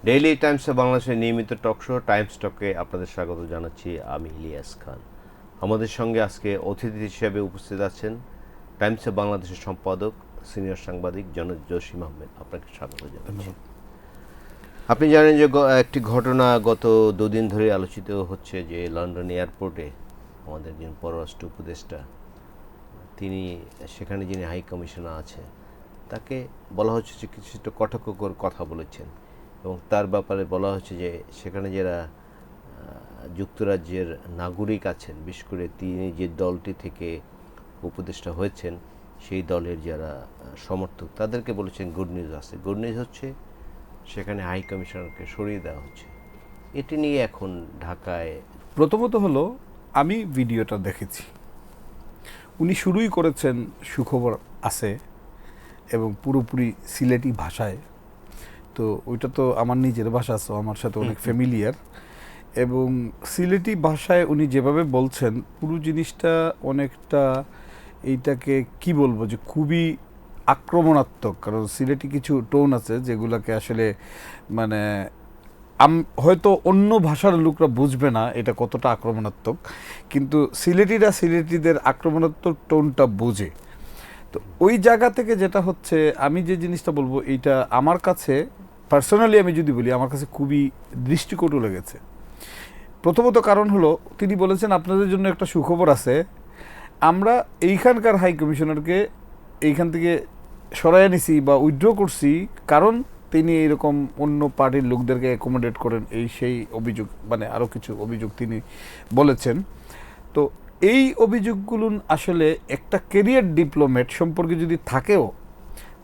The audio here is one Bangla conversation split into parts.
ডেইলি টাইমসে বাংলাদেশের নিয়মিত টক শো টাইমস টকে আপনাদের স্বাগত জানাচ্ছি আমি ইলিয়াস খান। আমাদের সঙ্গে আজকে অতিথি হিসেবে উপস্থিত আছেন টাইমসে বাংলাদেশের সম্পাদক সিনিয়র সাংবাদিক জনাব জসিম আহমেদ। আপনাকে স্বাগত জানাচ্ছি। আপনি জানেন যে একটি ঘটনা গত দুদিন ধরে আলোচিত হচ্ছে, যে লন্ডন এয়ারপোর্টে আমাদের যিনি পররাষ্ট্র উপদেষ্টা, তিনি সেখানে যিনি হাই কমিশনার আছে তাকে বলা হচ্ছে যে কিছুটা কটাক্ষকর কথা বলেছেন, এবং তার ব্যাপারে বলা হচ্ছে যে সেখানে যারা যুক্তরাজ্যের নাগরিক আছেন, বিশেষ করে তিনি যে দলটি থেকে উপদেষ্টা হয়েছেন সেই দলের যারা সমর্থক তাদেরকে বলেছেন গুড নিউজ আছে। গুড নিউজ হচ্ছে সেখানে হাই কমিশনারকে সরিয়ে দেওয়া হচ্ছে। এটি নিয়ে এখন ঢাকায় প্রথমত হলো, আমি ভিডিওটা দেখেছি, উনি শুরুই করেছেন সুখবর আছে এবং পুরোপুরি সিলেটি ভাষায়। তো ওইটা তো আমার নিজের ভাষা, আছে আমার সাথে অনেক ফ্যামিলিয়ার, এবং সিলেটি ভাষায় উনি যেভাবে বলছেন পুরো জিনিসটা অনেকটা এইটাকে কি বলবো যে খুবই আক্রমণাত্মক। কারণ সিলেটি কিছু টোন আছে যেগুলোকে আসলে মানে হয়তো অন্য ভাষার লোকরা বুঝবে না এটা কতটা আক্রমণাত্মক, কিন্তু সিলেটিদের আক্রমণাত্মক টোনটা বুঝে। তো ওই জায়গা থেকে যেটা হচ্ছে, আমি যে জিনিসটা বলবো এইটা আমার কাছে পার্সোনালি আমি যদি বলি, আমার কাছে খুবই দৃষ্টিকটু লেগেছে। প্রথমত কারণ হলো, তিনি বলেছেন আপনাদের জন্য একটা সুখবর আছে, আমরা এইখানকার হাই কমিশনারকে এইখান থেকে সরাইয়া নিছি বা উইথড্র করছি, কারণ তিনি এরকম অন্য পার্টির লোকদেরকে অ্যাকোমোডেট করেন, এই সেই অভিযোগ, মানে আরও কিছু অভিযোগ তিনি বলেছেন। তো এই অভিযোগগুলো আসলে একটা ক্যারিয়ার ডিপ্লোমেট সম্পর্কে যদি থাকেও,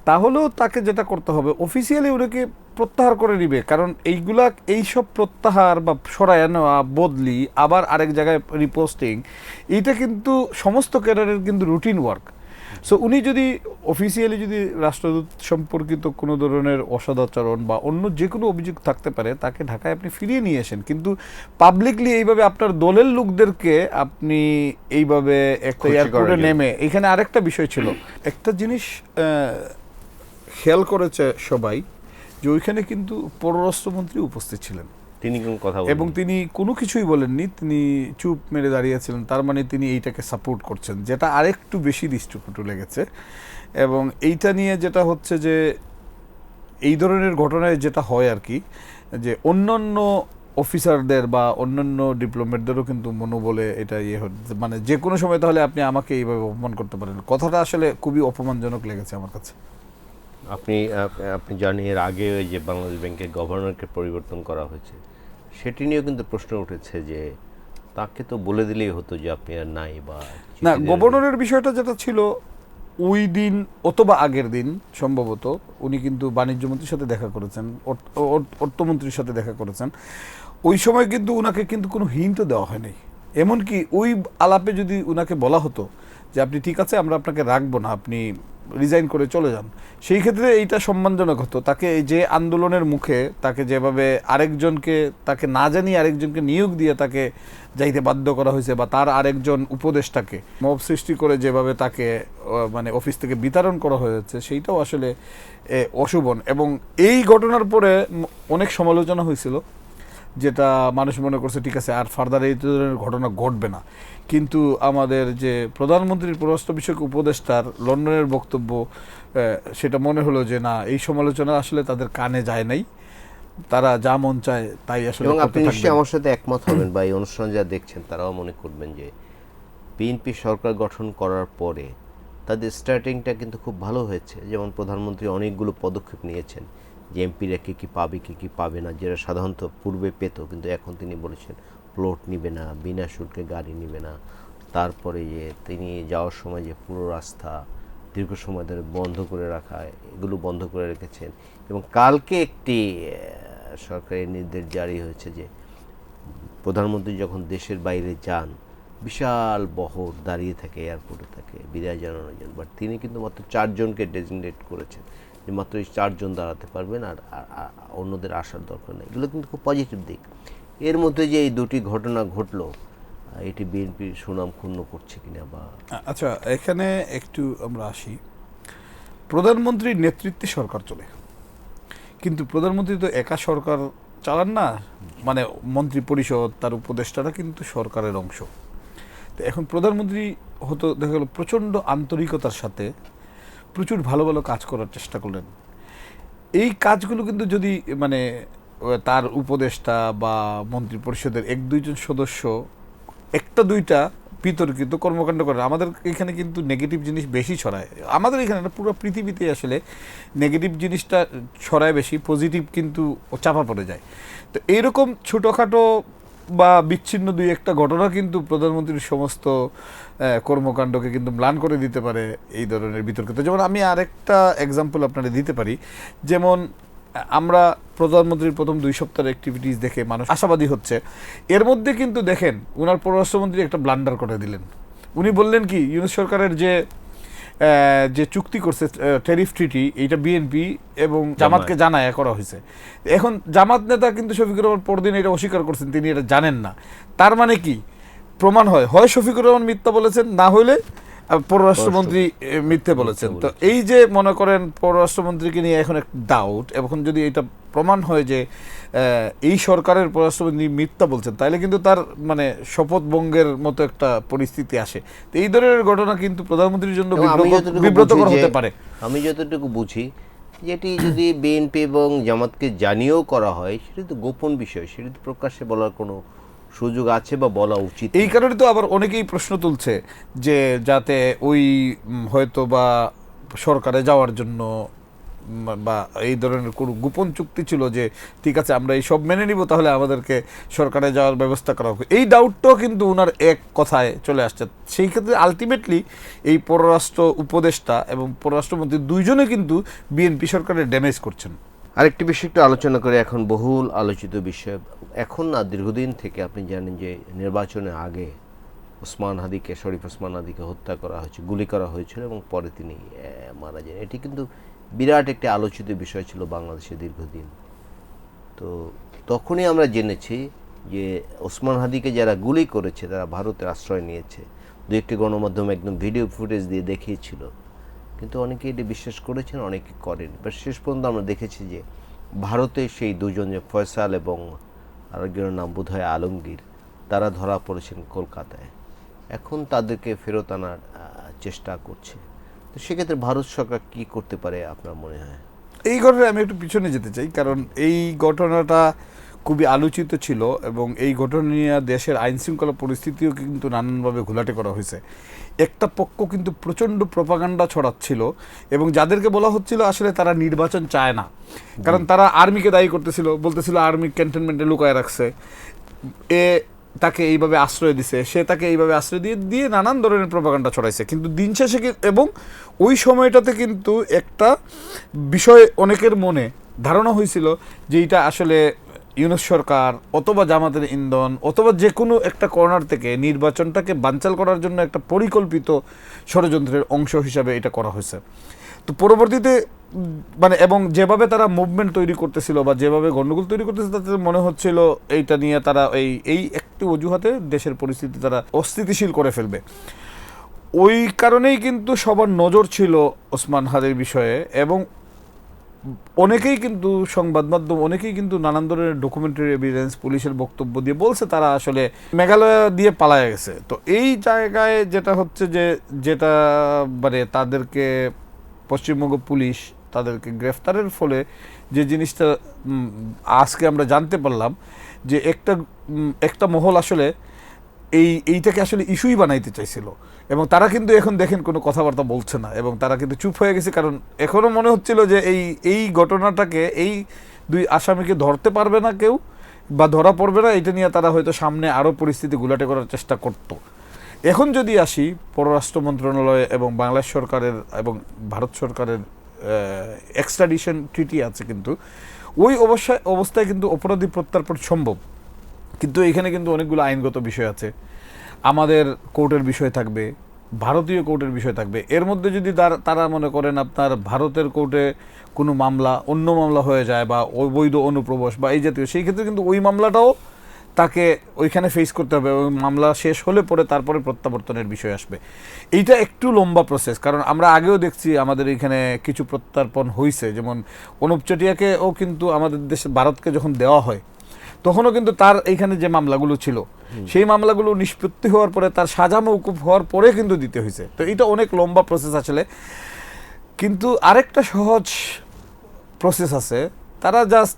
তাহলেও তাকে যেটা করতে হবে অফিসিয়ালি ওনাকে প্রত্যাহার করে নিবে। কারণ এইসব প্রত্যাহার বা সরায় নেওয়া, বদলি, আবার আরেক জায়গায় রিপোস্টিং, এইটা কিন্তু সমস্ত ক্যারিয়ারের কিন্তু রুটিন ওয়ার্ক। সো উনি যদি অফিসিয়ালি যদি রাষ্ট্রদূত সম্পর্কিত কোনো ধরনের অসদাচরণ বা অন্য যে কোনো অভিযোগ থাকতে পারে, তাকে ঢাকায় আপনি ফিরিয়ে নিয়ে আসেন। কিন্তু পাবলিকলি এইভাবে আপনার দলের লোকদেরকে আপনি এইভাবে একটা এয়ারপোর্টে নেমে, এখানে আরেকটা বিষয় ছিল, একটা জিনিস খেয়াল করেছে সবাই, যে ওইখানে কিন্তু পররাষ্ট্রমন্ত্রী উপস্থিত ছিলেন, তিনি কোনো কথা এবং তিনি কোনো কিছুই বলেননি, তিনি চুপ মেরে দাঁড়িয়েছিলেন। তার মানে তিনি এইটাকে সাপোর্ট করছেন, যেটা আরেকটু বেশি দৃষ্টিকটু লেগেছে। এবং এইটা নিয়ে যেটা হচ্ছে যে এই ধরনের ঘটনায় যেটা হয় আর কি, যে অন্যান্য অফিসারদের বা অন্যান্য ডিপ্লোমেটদেরও কিন্তু মনোবলে এটা মানে যে কোনো সময় তাহলে আপনি আমাকে এইভাবে অপমান করতে পারেন, কথাটা আসলে খুবই অপমানজনক লেগেছে আমার কাছে। আপনি জানেন এর আগে ওই যে বাংলাদেশ ব্যাংকের গভর্নরকে পরিবর্তন করা হয়েছে, সেটি নিয়েও কিন্তু প্রশ্ন উঠেছে যে তাকে তো বলে দিলেই হতো যে আপনি আর নাই, বা না, গভর্নরের বিষয়টা যেটা ছিল ওই দিন অথবা আগের দিন সম্ভবত উনি কিন্তু বাণিজ্যমন্ত্রীর সাথে দেখা করেছেন, অর্থমন্ত্রীর সাথে দেখা করেছেন। ওই সময় কিন্তু উনাকে কিন্তু কোনো হিন্টও দেওয়া হয়নি। এমনকি ওই আলাপে যদি উনাকে বলা হতো যে আপনি ঠিক আছে, আমরা আপনাকে রাখবো না, আপনি রিজাইন করে চলে যান, সেই ক্ষেত্রে এইটা সম্মানজনক হতো। তাকে এই যে আন্দোলনের মুখে তাকে যেভাবে আরেকজনকে, তাকে না জানিয়ে আরেকজনকে নিয়োগ দিয়ে তাকে যাইতে বাধ্য করা হয়েছে, বা তার আরেকজন উপদেষ্টাকে মব সৃষ্টি করে যেভাবে তাকে মানে অফিস থেকে বিতরণ করা হয়েছে, সেইটাও আসলে অশোভন। এবং এই ঘটনার পরে অনেক সমালোচনা হয়েছিল, যেটা মানুষ মনে করছে ঠিক আছে আর ফার্দার এই ধরনের ঘটনা ঘটবে না। কিন্তু আমাদের যে প্রধানমন্ত্রীর পররাষ্ট্র বিষয়ক উপদেষ্টার লন্ডনের বক্তব্য, সেটা মনে হলো যে না, এই সমালোচনা আসলে তাদের কানে যায় নাই, তারা যা মন চায় তাই আসলে। এবং আপনি নিশ্চয়ই আমার সাথে একমত হবেন, বা এই অনুষ্ঠান যা দেখছেন তারাও মনে করবেন যে বিএনপি সরকার গঠন করার পরে তাদের স্টার্টিংটা কিন্তু খুব ভালো হয়েছে। যেমন প্রধানমন্ত্রী অনেকগুলো পদক্ষেপ নিয়েছেন, যে এমপিরা কী কী পাবে, কী কী পাবে না, যেটা সাধারণত পূর্বে পেত, কিন্তু এখন তিনি বলেছেন প্লট নিবে না, বিনা শুল্কে গাড়ি নিবে না। তারপরে যে তিনি যাওয়ার সময় যে পুরো রাস্তা দীর্ঘ সময় ধরে বন্ধ করে রাখা, এগুলো বন্ধ করে রেখেছেন। এবং কালকে একটি সরকারি নির্দেশ জারি হয়েছে যে প্রধানমন্ত্রী যখন দেশের বাইরে যান, বিশাল বহর দাঁড়িয়ে থাকে এয়ারপোর্টে তাকে বিদায় জানানোর জন্য, বাট তিনি কিন্তু মাত্র 4 জনকে ডেজিগনেট করেছেন, যে মাত্র এই 4 জন দাঁড়াতে পারবেন, আর অন্যদের আসার দরকার নেই। এগুলো কিন্তু খুব পজিটিভ দিক। এর মধ্যে যে এই দুটি ঘটনা ঘটলো, এটি বিএনপির সুনাম ক্ষুণ্ণ করছে কিনা বা। আচ্ছা, এখানে একটু আমরা আসি, প্রধানমন্ত্রীর নেতৃত্বে সরকার চলে, কিন্তু প্রধানমন্ত্রী তো একা সরকার চালান না, মানে মন্ত্রী পরিষদ তার উপদেষ্টারা কিন্তু সরকারের অংশ। তো এখন প্রধানমন্ত্রী হতো দেখা গেল প্রচণ্ড আন্তরিকতার সাথে প্রচুর ভালো ভালো কাজ করার চেষ্টা করলেন। এই কাজগুলো কিন্তু যদি মানে তার উপদেষ্টা বা মন্ত্রী পরিষদের এক দুইজন সদস্য একটা দুইটা বিতর্কিত কর্মকাণ্ড করে, আমাদের এখানে কিন্তু নেগেটিভ জিনিস বেশি ছড়ায়। আমাদের এখানে না, পুরো পৃথিবীতে আসলে নেগেটিভ জিনিসটা ছড়ায় বেশি, পজিটিভ কিন্তু চাপা পড়ে যায়। তো এইরকম ছোটোখাটো বা বিচ্ছিন্ন দুই একটা ঘটনা কিন্তু প্রধানমন্ত্রীর সমস্ত কর্মকাণ্ডকে কিন্তু ম্লান করে দিতে পারে এই ধরনের বিতর্কিত। যেমন আমি আরেকটা এক্সাম্পল আপনারা দিতে পারি, যেমন আমরা প্রধানমন্ত্রীর প্রথম 2 সপ্তাহের অ্যাক্টিভিটিস দেখে মানুষ আশাবাদী হচ্ছে। এর মধ্যে কিন্তু দেখেন উনার পররাষ্ট্রমন্ত্রী একটা ব্লান্ডার করে দিলেন। উনি বললেন কি, ইউনূস সরকারের যে চুক্তি করছে ট্যারিফ ট্রিটি, এইটা বিএনপি এবং জামাতকে জানায় করা হয়েছে। এখন জামাত নেতা কিন্তু শফিকুর রহমান পরদিন এটা অস্বীকার করছেন, তিনি এটা জানেন না। তার মানে কি প্রমাণ হয় শফিকুর রহমান মিথ্যা বলেছেন, না হলে পররাষ্ট্রমন্ত্রী মিথ্যে বলেছেন। তো এই যে মনে করেন পররাষ্ট্রমন্ত্রীকে নিয়ে এখন একটা ডাউট, এখন যদি এটা প্রমাণ হয় যে এই সরকারের পররাষ্ট্রমন্ত্রী মিথ্যা বলছেন, তাহলে কিন্তু তার মানে শপথ ভঙ্গের মতো একটা পরিস্থিতি আসে। তো এই ধরনের ঘটনা কিন্তু প্রধানমন্ত্রীর জন্য বিব্রতকর হতে পারে। আমি যতটুকু বুঝি, যেটি যদি বিএনপি এবং জামাতকে জানিয়েও করা হয়, সেটা তো গোপন বিষয়, সেটা তো প্রকাশ্যে বলার কোনো সুযোগ আছে বা বলা উচিত। এই কারণে তো আবার অনেকেই প্রশ্ন তুলছে যে যাতে ওই হয়তো বা সরকারে যাওয়ার জন্য বা এই ধরনের কোনো গোপন চুক্তি ছিল যে ঠিক আছে আমরা এই সব মেনে নিব, তাহলে আমাদেরকে সরকারে যাওয়ার ব্যবস্থা করা হবে। এই ডাউটটাও কিন্তু ওনার এক কথায় চলে আসছে। সেই ক্ষেত্রে আলটিমেটলি এই পররাষ্ট্র উপদেষ্টা এবং পররাষ্ট্রমন্ত্রী দুইজনে কিন্তু বিএনপি সরকারের ড্যামেজ করছেন। আরেকটি বিষয় একটু আলোচনা করে, এখন বহুল আলোচিত বিষয়, এখন না দীর্ঘদিন থেকে আপনি জানেন যে নির্বাচনের আগে শরীফ ওসমান হাদিকে হত্যা করা হয়েছে, গুলি করা হয়েছিল এবং পরে তিনি মারা যান। এটি কিন্তু বিরাট একটি আলোচিত বিষয় ছিল বাংলাদেশে দীর্ঘদিন। তো তখনই আমরা জেনেছি যে ওসমান হাদিকে যারা গুলি করেছে তারা ভারতের আশ্রয় নিয়েছে। দু একটি গণমাধ্যম একদম ভিডিও ফুটেজ দিয়ে দেখিয়েছিল, কিন্তু অনেকে এটি বিশ্বাস করেছেন, অনেকে করেন। এবার শেষ পর্যন্ত আমরা দেখেছি যে ভারতে সেই দুজন, যে ফয়সাল এবং আরেকজনের নাম বোধহয় আলমগীর, তারা ধরা পড়েছেন কলকাতায়। এখন তাদেরকে ফেরত আনার চেষ্টা করছে। তো সেক্ষেত্রে ভারত সরকার কী করতে পারে আপনার মনে হয়? এই ঘটনায় আমি একটু পিছনে যেতে চাই, কারণ এই ঘটনাটা খুবই আলোচিত ছিল এবং এই ঘটনা নিয়ে দেশের আইনশৃঙ্খলা পরিস্থিতিও কিন্তু নানানভাবে ঘোলাটে করা হয়েছে। একটা পক্ষ কিন্তু প্রচণ্ড প্রপাগান্ডা ছড়াচ্ছিল এবং যাদেরকে বলা হচ্ছিল আসলে তারা নির্বাচন চায় না, কারণ তারা আর্মিকে দায়ী করতেছিল, বলতেছিল আর্মি ক্যান্টনমেন্টে লুকায় রাখছে, তাকে এইভাবে আশ্রয় দিছে, সে তাকে এইভাবে আশ্রয় দিয়ে নানান ধরনের প্রপাগান্ডা ছড়াইছে। কিন্তু দিন শেষে এবং ওই সময়টাতে কিন্তু একটা বিষয় অনেকের মনে ধারণা হয়েছিল যে এটা আসলে ইউনূস সরকার অথবা জামাতের ইন্ধন অথবা যে কোনো একটা কর্নার থেকে নির্বাচনটাকে বানচাল করার জন্য একটা পরিকল্পিত ষড়যন্ত্রের অংশ হিসাবে এটা করা হয়েছে। তো পরবর্তীতে মানে এবং যেভাবে তারা মুভমেন্ট তৈরি করতেছিল বা যেভাবে গণ্ডগোল তৈরি করতেছিল, তাতে মনে হচ্ছিল এইটা নিয়ে তারা এই একটি অজুহাতে দেশের পরিস্থিতি তারা অস্থিতিশীল করে ফেলবে। ওই কারণেই কিন্তু সবার নজর ছিল ওসমান হাদির বিষয়ে এবং অনেকেই কিন্তু সংবাদ মাধ্যম অনেকেই কিন্তু নানান ধরনের ডকুমেন্টারি এভিডেন্স, পুলিশের বক্তব্য দিয়ে বলছে তারা আসলে মেঘালয় দিয়ে পালায় গেছে। তো এই জায়গায় যেটা হচ্ছে যেটা মানে তাদেরকে পশ্চিমবঙ্গ পুলিশ তাদেরকে গ্রেফতারের ফলে যে জিনিসটা আজকে আমরা জানতে পারলাম যে একটা মহল আসলে এইটাকে আসলে ইস্যুই বানাইতে চাইছিল এবং তারা কিন্তু এখন দেখেন কোনো কথাবার্তা বলছে না এবং তারা কিন্তু চুপ হয়ে গেছে, কারণ এখনও মনে হচ্ছিল যে এই ঘটনাটাকে, এই দুই আসামিকে ধরতে পারবে না কেউ বা ধরা পড়বে না, এটা নিয়ে তারা হয়তো সামনে আরও পরিস্থিতি গুলাটে করার চেষ্টা করত। এখন যদি আসি পররাষ্ট্র মন্ত্রণালয় এবং বাংলাদেশ সরকারের এবং ভারত সরকারের এক্সট্রাডিশন ট্রিটি আছে, কিন্তু ওই অবস্থায় কিন্তু অপরাধী প্রত্যার্পণ সম্ভব, কিন্তু এখানে কিন্তু অনেকগুলো আইনগত বিষয় আছে। আমাদের কোর্টের বিষয় থাকবে, ভারতীয় কোর্টের বিষয় থাকবে। এর মধ্যে যদি তারা মনে করেন আপনার ভারতের কোর্টে কোনো মামলা অন্য মামলা হয়ে যায় বা অবৈধ অনুপ্রবেশ বা এই জাতীয়, সেই ক্ষেত্রে কিন্তু ওই মামলাটাও তাকে ওইখানে ফেস করতে হবে এবং মামলা শেষ হলে পরে তারপরে প্রত্যাবর্তনের বিষয় আসবে। এইটা একটু লম্বা প্রসেস, কারণ আমরা আগেও দেখছি আমাদের এখানে কিছু প্রত্যার্পণ হয়েছে, যেমন অনুপ চেটিয়াকেও কিন্তু আমাদের দেশে ভারতকে যখন দেওয়া হয় তখনও কিন্তু তার এইখানে যে মামলাগুলো ছিল সেই মামলাগুলো নিষ্পত্তি হওয়ার পরে তার সাজা মওকুফ হওয়ার পরে কিন্তু দিতে হয়েছে। তো এটা অনেক লম্বা প্রসেস আসলে। কিন্তু আরেকটা সহজ প্রসেস আছে, তারা জাস্ট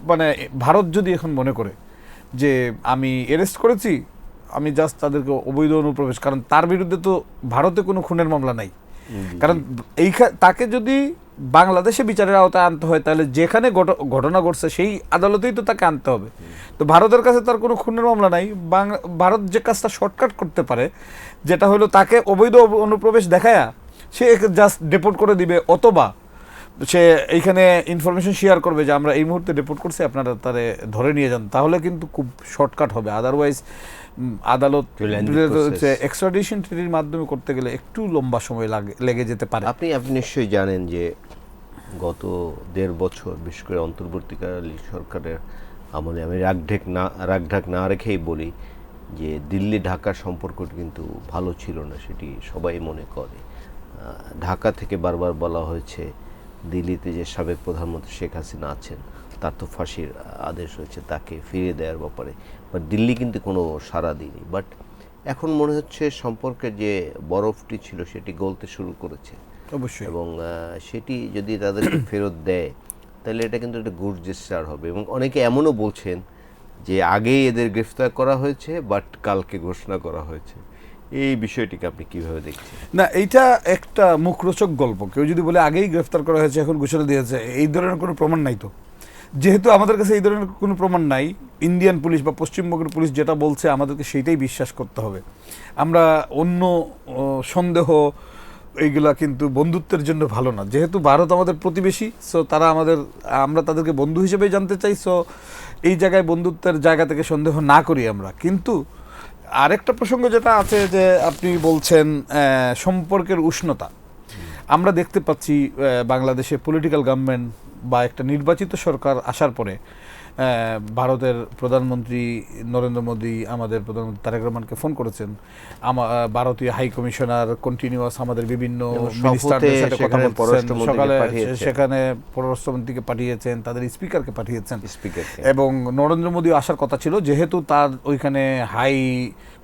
মানে ভারত যদি এখন মনে করে যে আমি অ্যারেস্ট করেছি, আমি জাস্ট তাদেরকে অবৈধ অনুপ্রবেশ, কারণ তার বিরুদ্ধে তো ভারতে কোনো খুনের মামলা নাই, কারণ তাকে যদি বাংলাদেশে বিচারের আওতায় আনতে হয় তাহলে যেখানে ঘটনা ঘটছে সেই আদালতেই তো তাকে আনতে হবে। তো ভারতের কাছে তার কোনো খুনের মামলা নাই। ভারত যে কাজটা শর্টকাট করতে পারে, যেটা হলো তাকে অবৈধ অনুপ্রবেশ দেখায়া সে জাস্ট ডেপোর্ট করে দিবে, অথবা সে এইখানে ইনফরমেশন শেয়ার করবে যে আমরা এই মুহূর্তে ডেপোর্ট করছি, আপনারা তারে ধরে নিয়ে যান, তাহলে কিন্তু খুব শর্টকাট হবে। আদারওয়াইজ আদালত এক্সট্রাডিশন ট্রিটির মাধ্যমে করতে গেলে একটু লম্বা সময় লেগে যেতে পারে। আপনি নিশ্চয়ই জানেন যে গত 1.5 বছর বিশেষ করে অন্তর্বর্তীকালীন সরকারের আমলে, আমি রাগঢাক না রেখেই বলি যে দিল্লি ঢাকার সম্পর্কটি কিন্তু ভালো ছিল না, সেটি সবাই মনে করে। ঢাকা থেকে বারবার বলা হয়েছে দিল্লিতে যে সাবেক প্রধানমন্ত্রী শেখ হাসিনা আছেন তার তো ফাঁসির আদেশ হয়েছে, তাকে ফিরিয়ে দেওয়ার ব্যাপারে, বাট দিল্লি কিন্তু কোনো সাড়া দিইনি। বাট এখন মনে হচ্ছে সম্পর্কের যে বরফটি ছিল সেটি গলতে শুরু করেছে অবশ্যই, এবং সেটি যদি তাদেরকে ফেরত দেয় তাহলে এটা কিন্তু একটা গুড জেস্টার হবে। এবং অনেকে এমনও বলছেন যে আগেই এদের গ্রেফতার করা হয়েছে বাট কালকে ঘোষণা করা হয়েছে। এই বিষয়টিকে আপনি কিভাবে দেখছেন? না, এইটা একটা মুখরোচক গল্প। কেউ যদি বলে আগেই গ্রেফতার করা হয়েছে এখন ঘোষণা দিয়েছে, এই ধরনের কোনো প্রমাণ নাই। তো যেহেতু আমাদের কাছে এই ধরনের কোনো প্রমাণ নাই, ইন্ডিয়ান পুলিশ বা পশ্চিমবঙ্গের পুলিশ যেটা বলছে আমাদেরকে সেইটাই বিশ্বাস করতে হবে। আমরা অন্য সন্দেহ এইগুলা কিন্তু বন্ধুত্বের জন্য ভালো না। যেহেতু ভারত আমাদের প্রতিবেশী, সো তারা আমরা তাদেরকে বন্ধু হিসেবেই জানতে চাই। সো এই জায়গায় বন্ধুত্বের জায়গা থেকে সন্দেহ না করি আমরা। কিন্তু আরেকটা প্রসঙ্গ যেটা আছে যে আপনি বলছেন সম্পর্কের উষ্ণতা, আমরা দেখতে পাচ্ছি বাংলাদেশে পলিটিক্যাল গভর্নমেন্ট বা একটা নির্বাচিত সরকার আসার পরে ভারতের প্রধানমন্ত্রী নরেন্দ্র মোদী আমাদের প্রধানমন্ত্রী তারেক রহমানকে ফোন করেছেন, ভারতীয় হাই কমিশনার কন্টিনিউয়াস আমাদের বিভিন্ন মিনিস্টারদের সাথে কথা বলছেন, সকালে সেখানে পররাষ্ট্রমন্ত্রীকে পাঠিয়েছেন, তাদের স্পিকারকে পাঠিয়েছেন, এবং নরেন্দ্র মোদী আসার কথা ছিল, যেহেতু তার ওইখানে হাই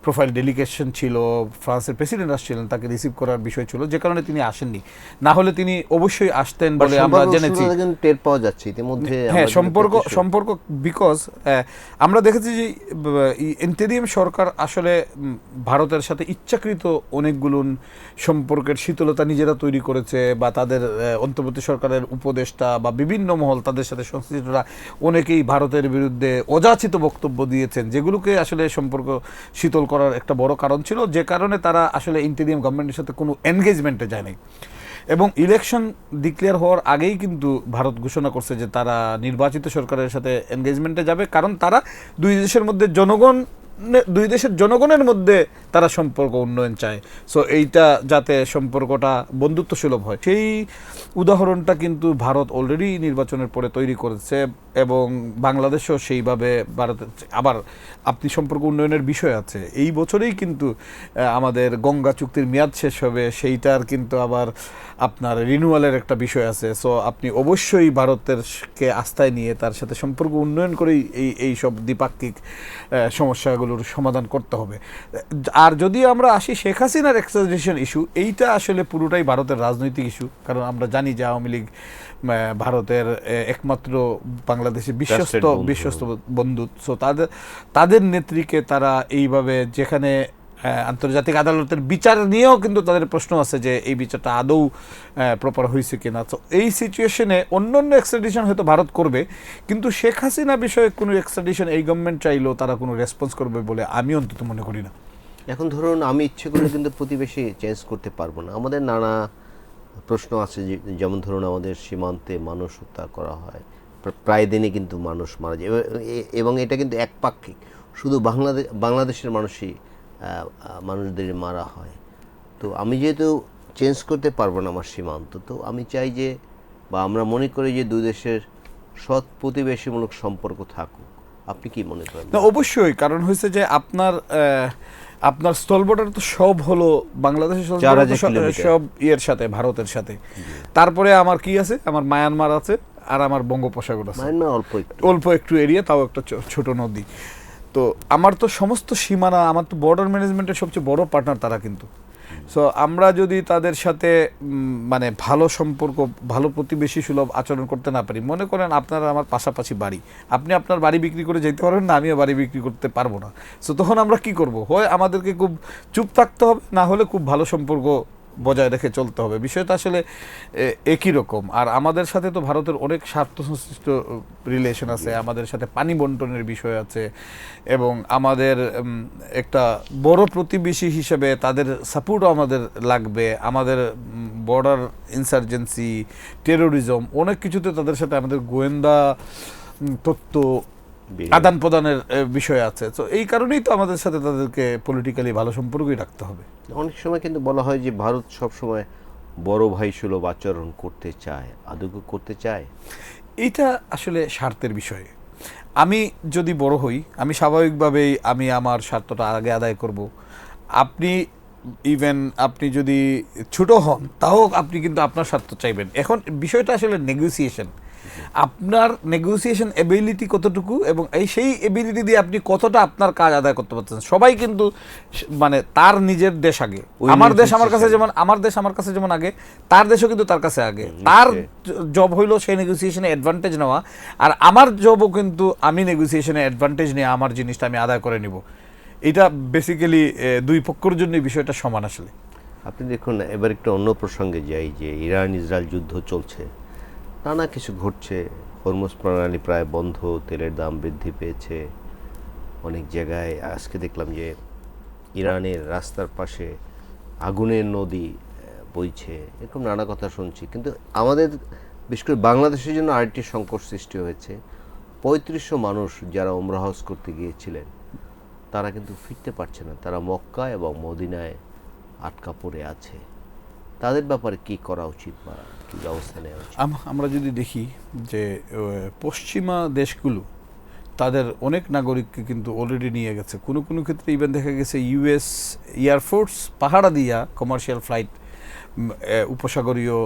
প্রোফাইল ডেলিগেশন ছিল, ফ্রান্সের প্রেসিডেন্ট আসছিলেন, তাকে রিসিভ করার বিষয় ছিল, যে কারণে তিনি আসেননি। না হলে তিনি অবশ্যই আসতেন বলে আমরা জেনেছি। টের পাওয়া যাচ্ছে ইতিমধ্যে, হ্যাঁ, সম্পর্ক বিকজ আমরা দেখেছি যে ইন্টেরিয়াম সরকার আসলে ভারতের সাথে ইচ্ছাকৃত অনেকগুলো সম্পর্কের শীতলতা নিজেরা তৈরি করেছে, বা তাদের অন্তর্বর্তী সরকারের উপদেষ্টা বা বিভিন্ন মহল তাদের সাথে সংশ্লিষ্টরা অনেকেই ভারতের বিরুদ্ধে অযাচিত বক্তব্য দিয়েছেন, যেগুলোকে আসলে সম্পর্ক শীতল করার একটা বড় কারণ ছিল, যে কারণে তারা আসলে ইন্টেরিয়াম গভর্নমেন্টের সাথে কোনো এনগেজমেন্টে যায় নাই। এবং ইলেকশন ডিক্লেয়ার হওয়ার আগেই কিন্তু ভারত ঘোষণা করছে যে তারা নির্বাচিত সরকারের সাথে এনগেজমেন্টে যাবে, কারণ তারা দুই দেশের জনগণের মধ্যে তারা সম্পর্ক উন্নয়ন চায়। সো এইটা যাতে সম্পর্কটা বন্ধুত্ব সুলভ হয়, সেই উদাহরণটা কিন্তু ভারত অলরেডি নির্বাচনের পরে তৈরি করেছে, এবং বাংলাদেশও সেইভাবে ভারতের। আবার আপনি সম্পর্ক উন্নয়নের বিষয় আছে, এই বছরেই কিন্তু আমাদের গঙ্গা চুক্তির মেয়াদ শেষ হবে, সেইটার কিন্তু আবার আপনার রিনিউয়ালের একটা বিষয় আছে। সো আপনি অবশ্যই ভারতেরকে আস্থায় নিয়ে তার সাথে সম্পর্ক উন্নয়ন করেই এই সব দ্বিপাক্ষিক সমস্যাগুলোর সমাধান করতে হবে। আর যদি আমরা আসি শেখ হাসিনার এক্সট্রাডিশন ইস্যু, এইটা আসলে পুরোটাই ভারতের রাজনৈতিক ইস্যু, কারণ আমরা জানি যে আওয়ামী লীগ ভারতের একমাত্র বাংলাদেশের বিশ্বস্ত বন্ধু। সো তাদের নেত্রীকে তারা এইভাবে, যেখানে আন্তর্জাতিক আদালতের বিচার নিয়েও কিন্তু তাদের প্রশ্ন আছে যে এই বিচারটা আদৌ প্রপার হয়েছে কিনা। তো এই সিচুয়েশনে অন্য এক্সট্রাডিশন হয়তো ভারত করবে, কিন্তু শেখ হাসিনা বিষয়ে কোনো এক্সট্রাডিশন এই গভর্নমেন্ট চাইলেও তারা কোনো রেসপন্স করবে বলে আমি অন্তত মনে করি না। এখন ধরুন আমি ইচ্ছে করলে কিন্তু প্রতিবেশী চেঞ্জ করতে পারবো না, আমাদের নানা প্রশ্ন আছে। যেমন ধরুন আমাদের সীমান্তে মানুষ হত্যা করা হয়, প্রায় দিনই কিন্তু মানুষ মারা যায়, এবং এটা কিন্তু একপাক্ষিক, শুধু বাংলাদেশের মানুষদের মারা হয়। তো আমি যেহেতু চেঞ্জ করতে পারবো না আমার সীমান্ত, তো আমি চাই যে, বা আমরা মনে করি যে দুই দেশের সৎ প্রতিবেশীমূলক সম্পর্ক থাকুক। আপনি কি মনে করেন? না অবশ্যই, কারণ হয়েছে যে আপনার স্থলবর্ডার তো সব হলো বাংলাদেশের 4000 কিলোমিটার। সব ইয়ের সাথে, ভারতের সাথে। তারপরে আমার কি আছে, আমার মায়ানমার আছে আর আমার বঙ্গোপসাগর আছে, মায়ানমার অল্প একটু। অল্প একটু এরিয়া, তাও একটা ছোট নদী। তো আমার তো সমস্ত সীমানা, আমার তো বর্ডার ম্যানেজমেন্টের সবচেয়ে বড় পার্টনার তারা কিন্তু। সো আমরা যদি তাদের সাথে মানে ভালো সম্পর্ক, ভালো প্রতিবেশী সুলভ আচরণ করতে না পারি, মনে করেন আপনার আমার পাশাপাশি বাড়ি, আপনি আপনার বাড়ি বিক্রি করে যেতে পারবেন না, আমিও বাড়ি বিক্রি করতে পারবো না। সো তখন আমরা কি করব, হয় আমাদেরকে খুব চুপ থাকতে হবে, না হলে খুব ভালো সম্পর্ক বজায় রেখে চলতে হবে। বিষয়টা আসলে একই রকম। আর আমাদের সাথে তো ভারতের অনেক স্বার্থ সংশ্লিষ্ট রিলেশন আছে, আমাদের সাথে পানি বন্টনের বিষয় আছে, এবং আমাদের একটা বড় প্রতিবেশী হিসেবে তাদের সাপোর্টও আমাদের লাগবে। আমাদের বর্ডার ইনসার্জেন্সি, টেরোরিজম, অনেক কিছুতে তাদের সাথে আমাদের গোয়েন্দা তথ্য আদান প্রদানের বিষয় আছে। তো এই কারণেই তো আমাদের সাথে তাদেরকে পলিটিক্যালি ভালো সম্পর্কই রাখতে হবে। অনেক সময় কিন্তু বলা হয় যে ভারত সবসময় বড় ভাই সুলভ আচরণ করতে চায়, আদৌ করতে চায়? এইটা আসলে স্বার্থের বিষয়। আমি যদি বড় হই, আমি স্বাভাবিকভাবেই আমি আমার স্বার্থটা আগে আদায় করব। আপনি ইভেন আপনি যদি ছোট হন, তাও আপনি কিন্তু আপনার স্বার্থ চাইবেন। এখন বিষয়টা আসলে নেগোসিয়েশন, আপনার নেগোসিয়েশন এবিলিটি কতটুকু, এবং সেই এবিলিটি দিয়ে আপনি কতটা আপনার কাজ আদায় করতে পারছেন। সবাই কিন্তু মানে তার নিজের দেশ আগে, আমার দেশ আমার কাছে যেমন, আমার দেশ আমার কাছে যেমন আগে, তার দেশও কিন্তু তার কাছে আগে। তার জব হইলো সেই নেগোসিয়েশনে অ্যাডভান্টেজ নেওয়া, আর আমার জবও কিন্তু আমি নেগোসিয়েশনে অ্যাডভান্টেজ নিয়ে আমার জিনিসটা আমি আদায় করে নিব। এটা বেসিক্যালি দুই পক্ষের জন্য বিষয়টা সমান আসলে। আপনি দেখুন, এবার একটু অন্য প্রসঙ্গে যাই, যে ইরান ইসরায়েল যুদ্ধ চলছে, নানা কিছু ঘটছে, হরমুজ প্রণালী প্রায় বন্ধ, তেলের দাম বৃদ্ধি পেয়েছে অনেক জায়গায়। আজকে দেখলাম যে ইরানের রাস্তার পাশে আগুনের নদী বইছে, এরকম নানা কথা শুনছি। কিন্তু আমাদের বিশেষ করে বাংলাদেশের জন্য আরেকটি সংকট সৃষ্টি হয়েছে। 3500 মানুষ যারা উমরা হজ করতে গিয়েছিলেন, তারা কিন্তু ফিরতে পারছে না, তারা মক্কা এবং মদিনায় আটকা পড়ে আছে। তাদের ব্যাপারে কি করা উচিত বা কি ব্যবস্থা নেওয়া উচিত? আমরা যদি দেখি যে পশ্চিমা দেশগুলো তাদের অনেক নাগরিককে কিন্তু অলরেডি নিয়ে গেছে। কোনো কোনো ক্ষেত্রে ইভেন দেখা গেছে ইউএস এয়ারফোর্স পাহারা দিয়া কমার্শিয়াল ফ্লাইট উপসাগরীয়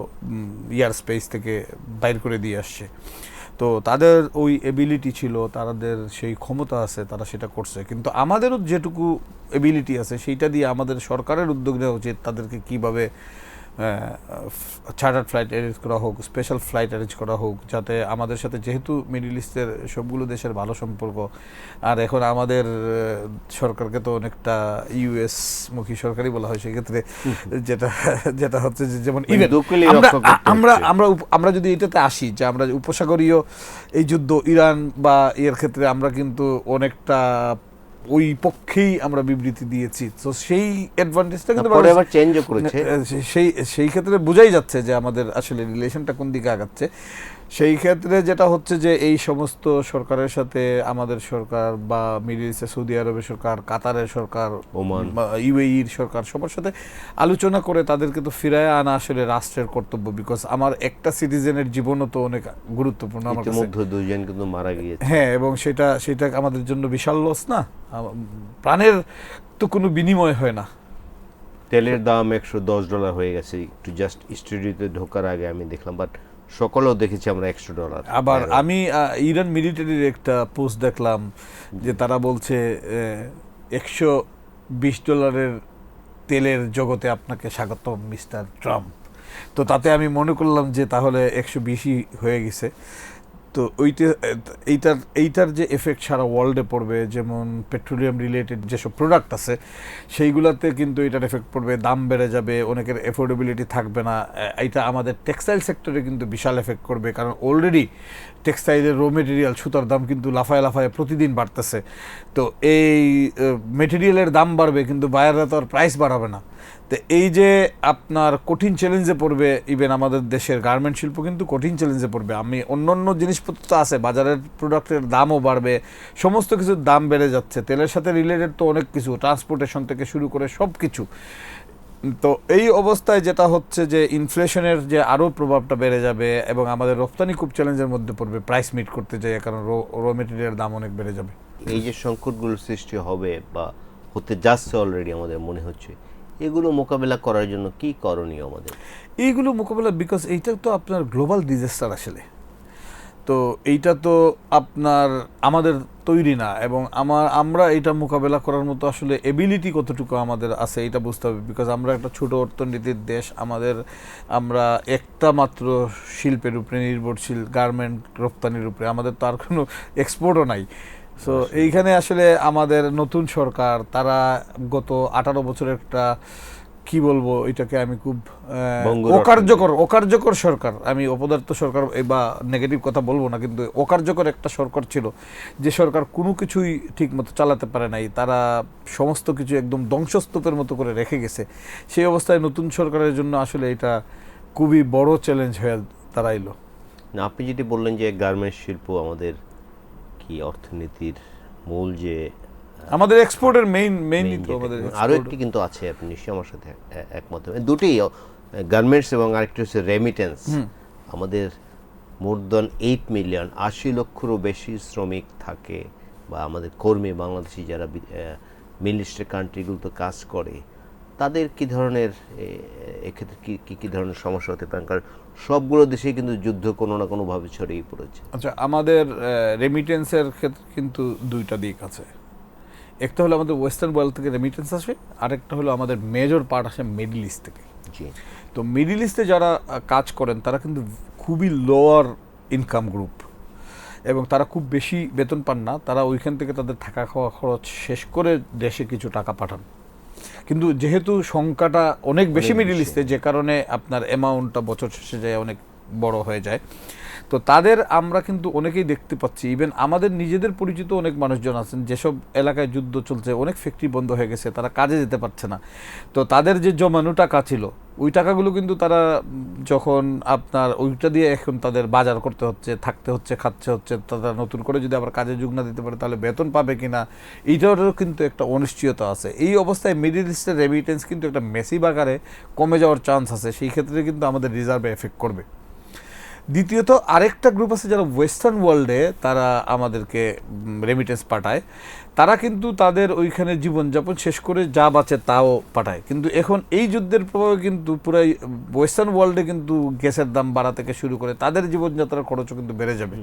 এয়ার স্পেস থেকে বাইর করে দিয়ে আসছে। তো তাদের ওই এবিলিটি ছিল, তাদের সেই ক্ষমতা আছে, তারা সেটা করছে। কিন্তু আমাদেরও যেটুকু এবিলিটি আছে সেইটা দিয়ে আমাদের সরকারের উদ্যোগ নেওয়া উচিত, তাদেরকে কীভাবে চার্টার্ড ফ্লাইট অ্যারেঞ্জ করা হোক, স্পেশাল ফ্লাইট অ্যারেঞ্জ করা হোক, যাতে আমাদের সাথে, যেহেতু মিডল ইস্টের সবগুলো দেশের ভালো সম্পর্ক, আর এখন আমাদের সরকারকে তো অনেকটা ইউএস মুখী সরকারই বলা হয় সেক্ষেত্রে, যেটা যেটা হচ্ছে যে যেমন আমরা যদি এটাতে আসি যে আমরা উপসাগরীয় এই যুদ্ধ ইরান বা এর ক্ষেত্রে আমরা কিন্তু অনেকটা ওই পক্ষেই আমরা বিবৃতি দিয়েছি। তো সেই অ্যাডভান্টেজটা কিন্তু পরে আবার চেঞ্জও করেছে। সেই ক্ষেত্রে বোঝাই যাচ্ছে যে আমাদের আসলে রিলেশনটা কোন দিকে আগাচ্ছে। সেই ক্ষেত্রে যেটা হচ্ছে যে এই সমস্ত সরকারের সাথে আমাদের সরকার বা মিডল ইস্টে সৌদি আরবের সরকার, কাতারের সরকার, ওমান, ইউএইর সরকার, সবার সাথে আলোচনা করে তাদেরকে তো ফিরায় আনা আসলে রাষ্ট্রের কর্তব্য। বিকজ আমার একটা সিটিজেনের জীবনও তো অনেক গুরুত্বপূর্ণ আমার কাছে। ইতিমধ্যে 2 জন কিন্তু মারা গিয়েছে। হ্যাঁ, এবং সেটা আমাদের জন্য বিশাল লস না? প্রাণের তো কোনো বিনিময় হয় না। তেলের দাম $110 হয়ে গেছে, একটু জাস্ট স্টুডিওতে ঢোকার আগে আমি দেখলাম, বাট সকলেও দেখেছি আমরা $100। আবার আমি ইরান মিলিটারির একটা পোস্ট দেখলাম যে তারা বলছে $120 তেলের জগতে আপনাকে স্বাগতম মিস্টার ট্রাম্প। তো তাতে আমি মনে করলাম যে তাহলে 120ই হয়ে গেছে। তো এইটার যে এফেক্ট সারা ওয়ার্ল্ডে পড়বে, যেমন পেট্রোলিয়াম রিলেটেড যেসব প্রোডাক্ট আছে সেইগুলোতে কিন্তু এটার এফেক্ট পড়বে, দাম বেড়ে যাবে, অনেকের এফোর্ডেবিলিটি থাকবে না। এটা আমাদের টেক্সটাইল সেক্টরে কিন্তু বিশাল এফেক্ট করবে, কারণ অলরেডি টেক্সটাইলের র মেটেরিয়াল সুতার দাম কিন্তু লাফায় লাফায় প্রতিদিন বাড়তেছে। তো এই মেটেরিয়ালের দাম বাড়বে, কিন্তু বায়াররা তো আর প্রাইস বাড়াবে না। তো এই যে আপনার কঠিন চ্যালেঞ্জে পড়বে, ইভেন আমাদের দেশের গার্মেন্ট শিল্প কিন্তু কঠিন চ্যালেঞ্জে পড়বে। আমি অন্য জিনিসপত্র তো আছে, বাজারের প্রোডাক্টের দামও বাড়বে, সমস্ত কিছুর দাম বেড়ে যাচ্ছে। তেলের সাথে রিলেটেড তো অনেক কিছু, ট্রান্সপোর্টেশন থেকে শুরু করে সব কিছু। তো এই অবস্থায় যেটা হচ্ছে যে ইনফ্লেশনের যে আরও প্রভাবটা বেড়ে যাবে এবং আমাদের রপ্তানি খুব চ্যালেঞ্জের মধ্যে পড়বে প্রাইস মিট করতে যাই, কারণ র মেটেরিয়ালের দাম অনেক বেড়ে যাবে। এই যে সংকটগুলো সৃষ্টি হবে বা হতে যাচ্ছে অলরেডি আমাদের মনে হচ্ছে, এগুলো মোকাবেলা করার জন্য কি করণীয় আমাদের? এইগুলো মোকাবেলা, বিকজ এইটা তো আপনার গ্লোবাল ডিজাস্টার আসলে, তো এইটা তো আপনার আমাদের তৈরি না, এবং আমরা এটা মোকাবেলা করার মতো আসলে এবিলিটি কতটুকু আমাদের আছে এটা বুঝতে হবে। বিকজ আমরা একটা ছোট অর্থনীতির দেশ, আমরা একটা মাত্র শিল্পের উপরে নির্ভরশীল, গার্মেন্ট রপ্তানির উপরে, আমাদের তো আর কোনো এক্সপোর্টও নাই। সো এইখানে আসলে আমাদের নতুন সরকার, তারা গত 18 বছরের একটা কি বলবো, এটাকে আমি খুব অকার্যকর সরকার, আমি অপদার্থ সরকার বা নেগেটিভ কথা বলবো না, কিন্তু অকার্যকর একটা সরকার ছিল, যে সরকার কোনো কিছুই ঠিক মতো চালাতে পারে নাই, তারা সমস্ত কিছু একদম ধ্বংসস্তূপের মতো করে রেখে গেছে। সেই অবস্থায় নতুন সরকারের জন্য আসলে এটা খুবই বড় চ্যালেঞ্জ হয়ে দাঁড়াইলো। না, আপনি যেটি বললেন যে গার্মেন্টস শিল্প আমাদের কি অর্থনীতির মূল, যে আমাদের এক্সপোর্টের মেইন আরও একটি কিন্তু আছে, আপনি নিশ্চয়ই আমার সাথে একমত হবেন, দুটি, গার্মেন্টস এবং আরেকটি হচ্ছে রেমিটেন্স। আমাদের মোর দ্যান 8 মিলিয়ন, 80 লক্ষেরও বেশি শ্রমিক থাকে বা আমাদের কর্মী বাংলাদেশি যারা মিডল ইস্টের কান্ট্রিগুলোতে কাজ করে, তাদের কি ধরনের এক্ষেত্রে কি ধরনের সমস্যা হতে পারে? কারণ সবগুলো দেশেই কিন্তু যুদ্ধ কোনো না কোনোভাবে ছড়িয়ে পড়েছে। আচ্ছা, আমাদের রেমিটেন্সের ক্ষেত্রে কিন্তু দুইটা দিক আছে। একটা হলো আমাদের ওয়েস্টার্ন ওয়ার্ল্ড থেকে রেমিটেন্স আসে, আরেকটা হলো আমাদের মেজর পার্ট আসে মিডল ইস্ট থেকে। জি। তো মিডল ইস্টে যারা কাজ করেন তারা কিন্তু খুবই লোয়ার ইনকাম গ্রুপ, এবং তারা খুব বেশি বেতন পান না, তারা ওইখান থেকে তাদের থাকা খাওয়া খরচ শেষ করে দেশে কিছু টাকা পাঠান। কিন্তু যেহেতু সংখ্যাটা অনেক বেশি মিডল ইস্টে, যে কারণে আপনার অ্যামাউন্টটা বছর শেষে যায় অনেক বড় হয়ে যায়। তো তাদের আমরা কিন্তু অনেকেই দেখতে পাচ্ছি, ইভেন আমাদের নিজেদের পরিচিত অনেক মানুষজন আছেন, যেসব এলাকায় যুদ্ধ চলছে, অনেক ফ্যাক্টরি বন্ধ হয়ে গেছে, তারা কাজে যেতে পারছে না। তো তাদের যে জমানো টাকা ছিল, ওই টাকাগুলো কিন্তু তারা যখন আপনার ওইটা দিয়ে এখন তাদের বাজার করতে হচ্ছে, থাকতে হচ্ছে, খাচ্ছে হচ্ছে, তারা নতুন করে যদি আবার কাজে যোগ না দিতে পারে তাহলে বেতন পাবে কিনা, এইটারও কিন্তু একটা অনিশ্চয়তা আছে। এই অবস্থায় মিডল ইস্টের রেমিটেন্স কিন্তু একটা মেসিভ আকারে কমে যাওয়ার চান্স আছে, সেই ক্ষেত্রে কিন্তু আমাদের রিজার্ভে এফেক্ট করবে। দ্বিতীয়ত আরেকটা গ্রুপ আছে যারা ওয়েস্টার্ন ওয়ার্ল্ডে তারা আমাদেরকে রেমিটেন্স পাঠায়, তারা কিন্তু তাদের ওইখানে জীবনযাপন শেষ করে যা বাঁচে তাও পাঠায়। কিন্তু এখন এই যুদ্ধের প্রভাবে কিন্তু পুরাই ওয়েস্টার্ন ওয়ার্ল্ডে কিন্তু গ্যাসের দাম বাড়া থেকে শুরু করে তাদের জীবনযাত্রার খরচও কিন্তু বেড়ে যাবে।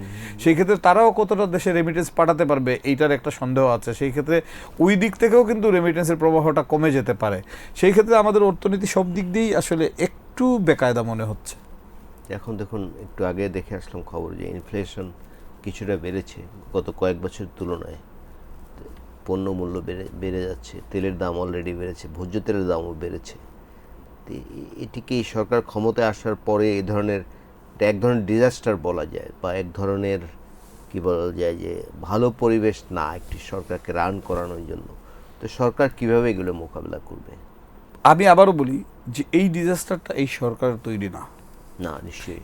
সেই ক্ষেত্রে তারাও কতটা দেশে রেমিটেন্স পাঠাতে পারবে এইটার একটা সন্দেহ আছে। সেই ক্ষেত্রে ওই দিক থেকেও কিন্তু রেমিটেন্সের প্রবাহটা কমে যেতে পারে। সেই ক্ষেত্রে আমাদের অর্থনীতি সব দিক দিয়েই আসলে একটু বেকায়দা মনে হচ্ছে। এখন দেখুন, একটু আগে দেখে আসলাম খবর যে ইনফ্লেশন কিছুটা বেড়েছে গত কয়েক বছরের তুলনায়, পণ্য মূল্য বেড়ে যাচ্ছে, তেলের দাম অলরেডি বেড়েছে, ভোজ্য তেলের দামও বেড়েছে। তো এটিকে এই সরকার ক্ষমতায় আসার পরে এই ধরনের এক ধরনের ডিজাস্টার বলা যায়, বা এক ধরনের কি বলা যায় যে ভালো পরিবেশ না একটি সরকারকে রান করানোর জন্য। তো সরকার কিভাবে এগুলো মোকাবিলা করবে? আমি আবারও বলি যে এই ডিজাস্টারটা এই সরকার তৈরি না, না নিশ্চয়ই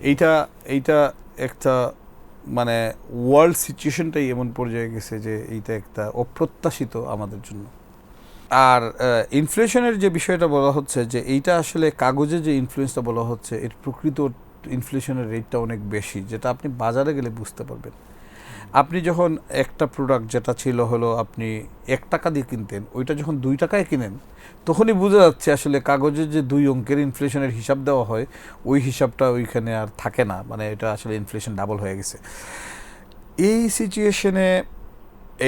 এইটা একটা মানে ওয়ার্ল্ড সিচুয়েশনটাই এমন পর্যায়ে গেছে যে এইটা একটা অপ্রত্যাশিত আমাদের জন্য। আর ইনফ্লেশনের যে বিষয়টা বলা হচ্ছে, যে এইটা আসলে কাগজে যে ইনফ্লুয়েন্সটা বলা হচ্ছে, এর প্রকৃত ইনফ্লেশনের রেটটা অনেক বেশি, যেটা আপনি বাজারে গেলে বুঝতে পারবেন। আপনি যখন একটা প্রোডাক্ট যেটা ছিল হলো আপনি 1 টাকা দিয়ে কিনতেন, ওইটা যখন 2 টাকায় কিনেন, তখনই বোঝা যাচ্ছে আসলে কাগজে যে 2 অঙ্কের ইনফ্লেশনের হিসাব দেওয়া হয়, ওই হিসাবটা ওইখানে আর থাকে না, মানে এটা আসলে ইনফ্লেশন ডাবল হয়ে গেছে। এই সিচুয়েশনে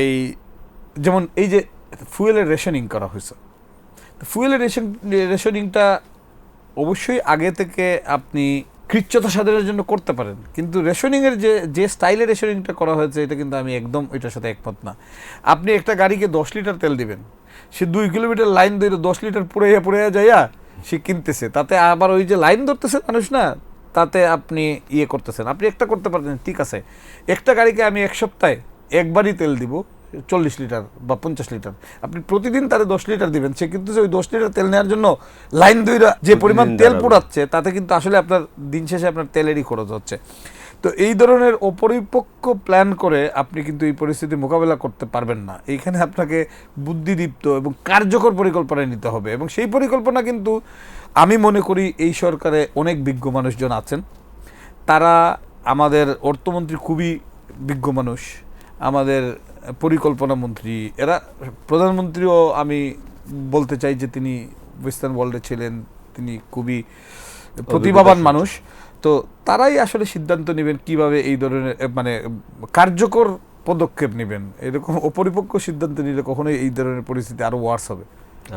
এই যেমন এই যে ফুয়েলের রেশনিং করা হয়েছে, ফুয়েলের রেশনিংটা অবশ্যই আগে থেকে আপনি কৃচ্ছতা সাধনের জন্য করতে পারেন, কিন্তু রেশনিংয়ের যে স্টাইলে রেশনিংটা করা হয়েছে, এটা কিন্তু আমি একদম এটার সাথে একমত না। আপনি একটা গাড়িকে 10 লিটার তেল দিবেন, সে 2 কিলোমিটার লাইন ধরে 10 লিটার পুড়াইয়া যাইয়া সে কিনতেছে, তাতে আবার ওই যে লাইন ধরতেছে মানুষ না, তাতে আপনি করতেছেন। আপনি একটা করতে পারতেন, ঠিক আছে, একটা গাড়িকে আমি 1 সপ্তাহে একবারই তেল দিব 40 লিটার বা 50 লিটার, আপনি প্রতিদিন তারে 10 লিটার দিবেন, সে কিন্তু ওই 10 লিটার তেল নেওয়ার জন্য লাইন ধরে যে পরিমাণ তেল পোড়াচ্ছে, তাতে কিন্তু আসলে আপনার দিন শেষে আপনার তেলেরই খরচ হচ্ছে। তো এই ধরনের অপরিপক্ক প্ল্যান করে আপনি কিন্তু এই পরিস্থিতি মোকাবেলা করতে পারবেন না। এইখানে আপনাকে বুদ্ধিদীপ্ত এবং কার্যকর পরিকল্পনা নিতে হবে, এবং সেই পরিকল্পনা কিন্তু আমি মনে করি এই সরকারে অনেক বিজ্ঞ মানুষজন আছেন। তারা, আমাদের অর্থমন্ত্রী খুবই বিজ্ঞ মানুষ, আমাদের পরিকল্পনা মন্ত্রী, এরা, প্রধানমন্ত্রীও আমি বলতে চাই যে তিনি ওয়েস্টার্ন ওয়ার্ল্ডে ছিলেন, তিনি খুবই প্রতিভাবান মানুষ। তো তারাই আসলে সিদ্ধান্ত নেবেন কিভাবে এই ধরনের মানে কার্যকর পদক্ষেপ নেবেন। এরকম অপরিপক্ক সিদ্ধান্ত নিলে কখনোই এই ধরনের পরিস্থিতি আরো ওয়ার্স হবে।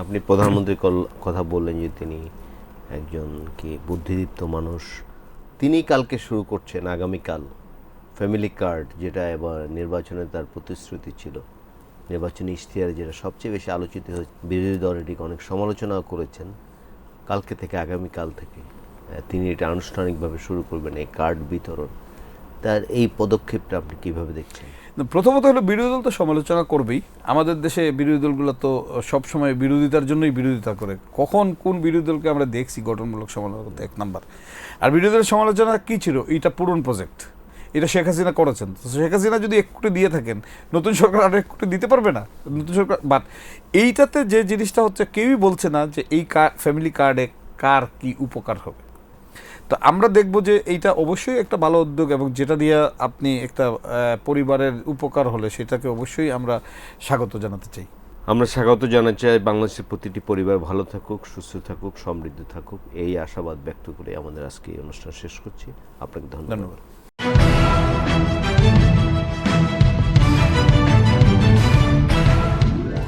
আপনি প্রধানমন্ত্রীর কথা বললেন যে তিনি একজন কি বুদ্ধিদীপ্ত মানুষ, তিনি কালকে শুরু করছেন, আগামীকাল ফ্যামিলি কার্ড, যেটা এবার নির্বাচনে তার প্রতিশ্রুতি ছিল, নির্বাচনী ইশতেহারে যেটা সবচেয়ে বেশি আলোচিত হয়েছে, বিরোধী দল এটিকে অনেক সমালোচনাও করেছেন। কালকে থেকে, আগামীকাল থেকে তিনি এটা আনুষ্ঠানিকভাবে শুরু করবেন, এই কার্ড বিতরণ। তার এই পদক্ষেপটা আপনি কিভাবে দেখছেন? প্রথমত হলো, বিরোধী দল তো সমালোচনা করবেই। আমাদের দেশে বিরোধী দলগুলো তো সবসময় বিরোধিতার জন্যই বিরোধিতা করে। কখন কোন বিরোধী দলকে আমরা দেখছি গঠনমূলক সমালোচনা করতে? এক নাম্বার। আর বিরোধী দলের সমালোচনা কী ছিল? এটা পূরণ প্রজেক্ট, এটা শেখ হাসিনা করেছেন। তো শেখ হাসিনা যদি 1 কোটি দিয়ে থাকেন, নতুন সরকার আরও 1 কোটি দিতে পারবে না নতুন সরকার। বাট এইটাতে যে জিনিসটা হচ্ছে, কেউই বলছে না যে এই ফ্যামিলি কার্ডে কার কি উপকার হবে। তো আমরা দেখব যে এইটা অবশ্যই একটা ভালো উদ্যোগ, এবং যেটা দিয়ে আপনি একটা পরিবারের উপকার হলে সেটাকে অবশ্যই আমরা স্বাগত জানাতে চাই। আমরা স্বাগত জানাতে চাই। বাংলাদেশের প্রতিটি পরিবার ভালো থাকুক, সুস্থ থাকুক, সমৃদ্ধ থাকুক, এই আশাবাদ ব্যক্ত করে আমাদের আজকে এই অনুষ্ঠান শেষ করছি। আপনাকে ধন্যবাদ।